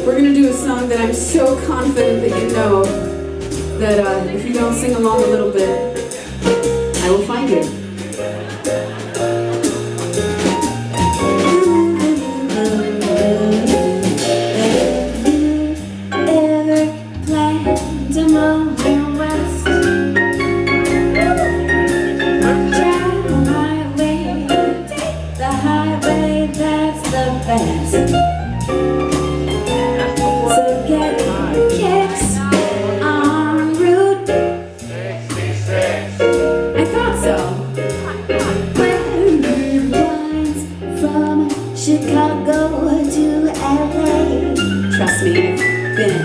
we're gonna do a song that I'm so confident that you know, that if you don't sing along a little bit, I will find you. Chicago to LA. Trust me, I've been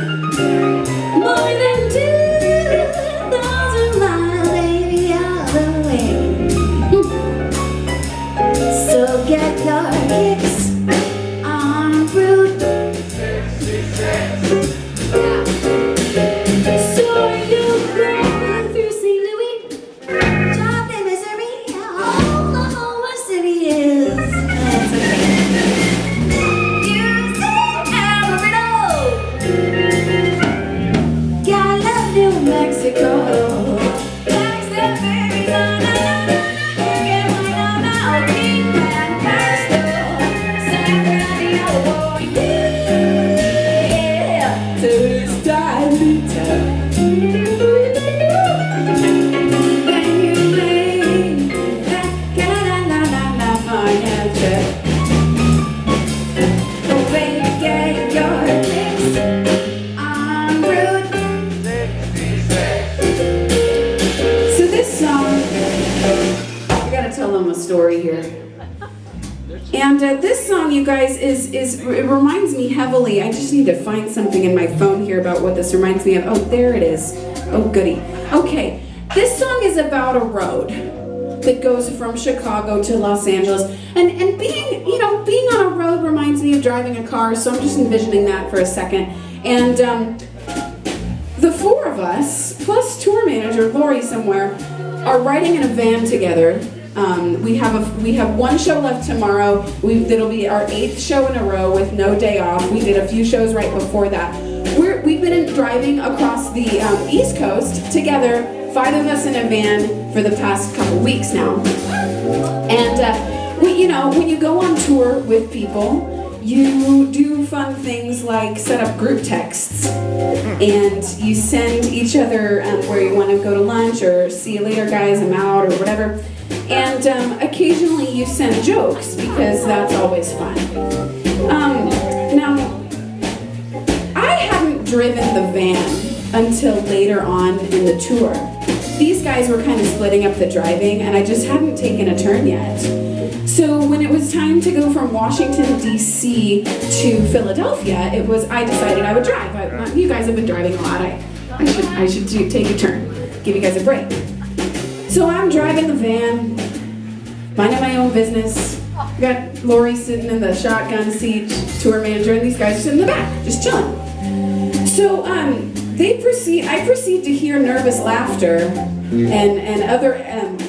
More than 2,000 miles, baby, all the way. So get your kicks on Route 66. So you go through St. Louis, drop in Missouri, Oklahoma City is. That's okay. Mexico. Story here. And this song, you guys, it reminds me heavily. I just need to find something in my phone here about what this reminds me of. Oh, there it is. Oh, goody. Okay, this song is about a road that goes from Chicago to Los Angeles. And being on a road reminds me of driving a car, so I'm just envisioning that for a second. And the four of us, plus tour manager Lori somewhere, are riding in a van together. We have one show left tomorrow. That'll be our 8th show in a row with no day off. We did a few shows right before that. We've been driving across the East Coast together, 5 of us in a van for the past couple weeks now. And when you go on tour with people, you do fun things like set up group texts, and you send each other where you want to go to lunch, or see you later guys, I'm out, or whatever. And occasionally you send jokes, because that's always fun. Now, I hadn't driven the van until later on in the tour. These guys were kind of splitting up the driving, and I just hadn't taken a turn yet. So when it was time to go from Washington, D.C. to Philadelphia, I decided I would drive. You guys have been driving a lot. I should take a turn, give you guys a break. So I'm driving the van, minding my own business. I got Lori sitting in the shotgun seat, tour manager, and these guys are sitting in the back, just chilling. So I proceed to hear nervous laughter and other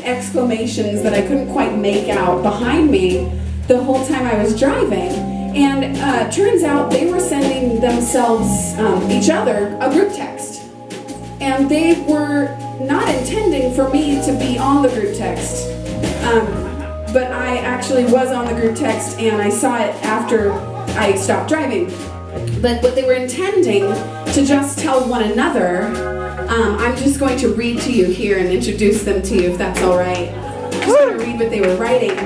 exclamations that I couldn't quite make out behind me the whole time I was driving. And turns out they were sending themselves, each other, a group text. And they were not intending for me to be on the group text, but I actually was on the group text, and I saw it after I stopped driving. But what they were intending to just tell one another, I'm just going to read to you here and introduce them to you, if that's all right. I'm just going to read what they were writing.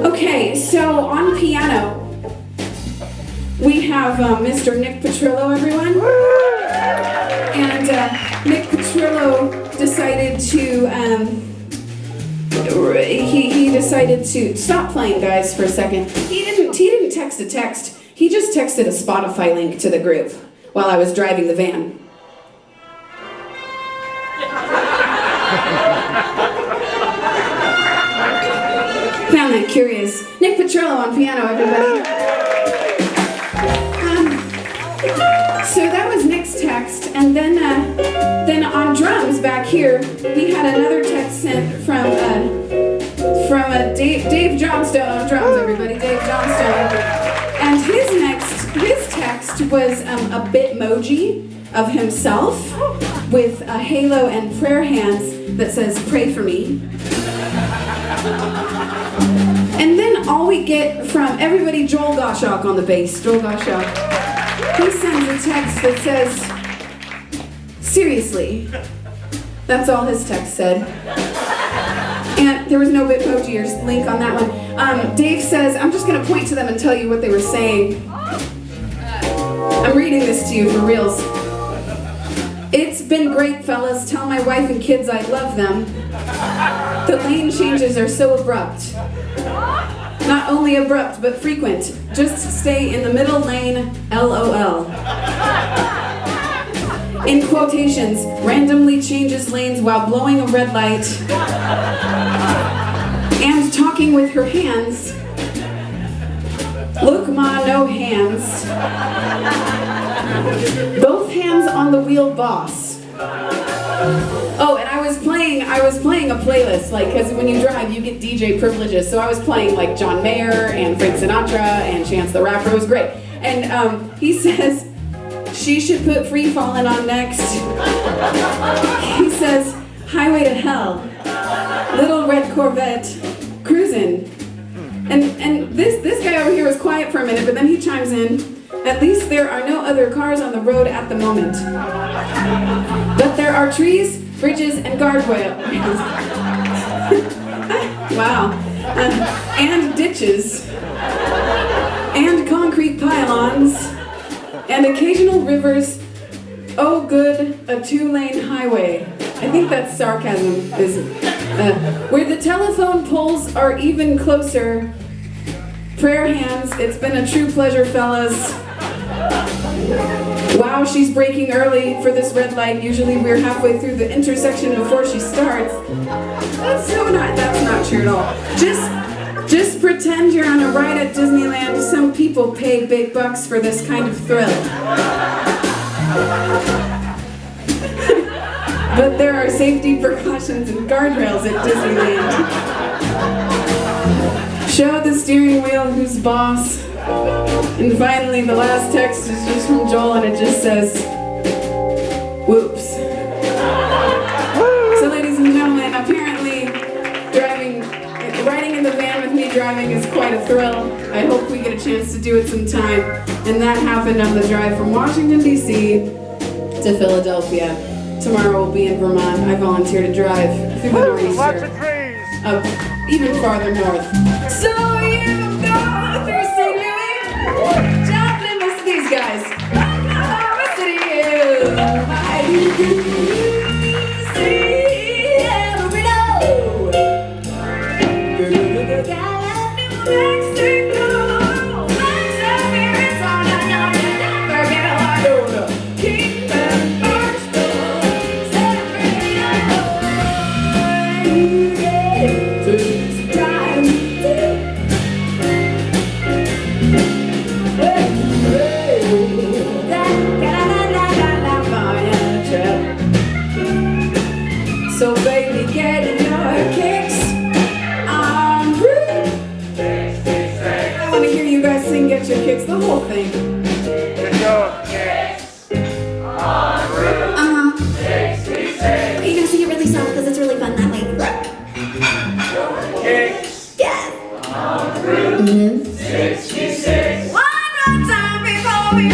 Okay, so on piano, we have Mr. Nick Petrillo, everyone. And Nick Petrillo decided to, he decided to stop playing, guys, for a second. He didn't text a text. He just texted a Spotify link to the group while I was driving the van. Found that curious. Nick Petrillo on piano, everybody. So that was Nick's text, and then on drums back here, we had another text sent from Dave Johnstone on drums, everybody. Dave Johnstone, and his next his text was a Bitmoji of himself with a halo and prayer hands that says, "Pray for me." And then all we get from everybody, Joel Goshawk on the bass. Joel Goshawk. He sends a text that says, "Seriously." That's all his text said. And there was no Bitmoji or link on that one. Dave says, I'm just going to point to them and tell you what they were saying. I'm reading this to you for reals. "It's been great, fellas. Tell my wife and kids I love them. The lane changes are so abrupt. Not only abrupt, but frequent. Just stay in the middle lane, LOL. In quotations, randomly changes lanes while blowing a red light and talking with her hands. Look ma, no hands. Both hands on the wheel, boss." Oh, and I was playing a playlist, like, because when you drive, you get DJ privileges. So I was playing like John Mayer and Frank Sinatra and Chance the Rapper. It was great. And he says, she should put Free Fallin' on next. He says, Highway to Hell, Little Red Corvette, Cruisin'. And this guy over here was quiet for a minute, but then he chimes in, "At least there are no other cars on the road at the moment. But there are trees, bridges, and guardrails." Wow. And ditches. And concrete pylons. And occasional rivers. Oh good, a 2-lane highway. I think that's sarcasm. Where the telephone poles are even closer. Prayer hands, it's been a true pleasure, fellas. Wow, she's braking early for this red light. Usually we're halfway through the intersection before she starts. That's not true at all. Just pretend you're on a ride at Disneyland. Some people pay big bucks for this kind of thrill. But there are safety precautions and guardrails at Disneyland. Show the steering wheel who's boss. And finally, the last text is just from Joel, and it just says, "Whoops." So ladies and gentlemen, apparently riding in the van with me driving is quite a thrill. I hope we get a chance to do it sometime. And that happened on the drive from Washington, D.C. to Philadelphia. Tomorrow we'll be in Vermont. I volunteer to drive through the Northeaster, up even farther north. So you go through St. Louis, Joplin, most of these guys. Oklahoma City, So baby, get in your kicks on route 66. I want to hear you guys sing "Get Your Kicks," the whole thing. Get your kicks on route 66. Are you gonna sing it really slow because it's really fun that way? Your kicks. Yes. On route 66. One more time before we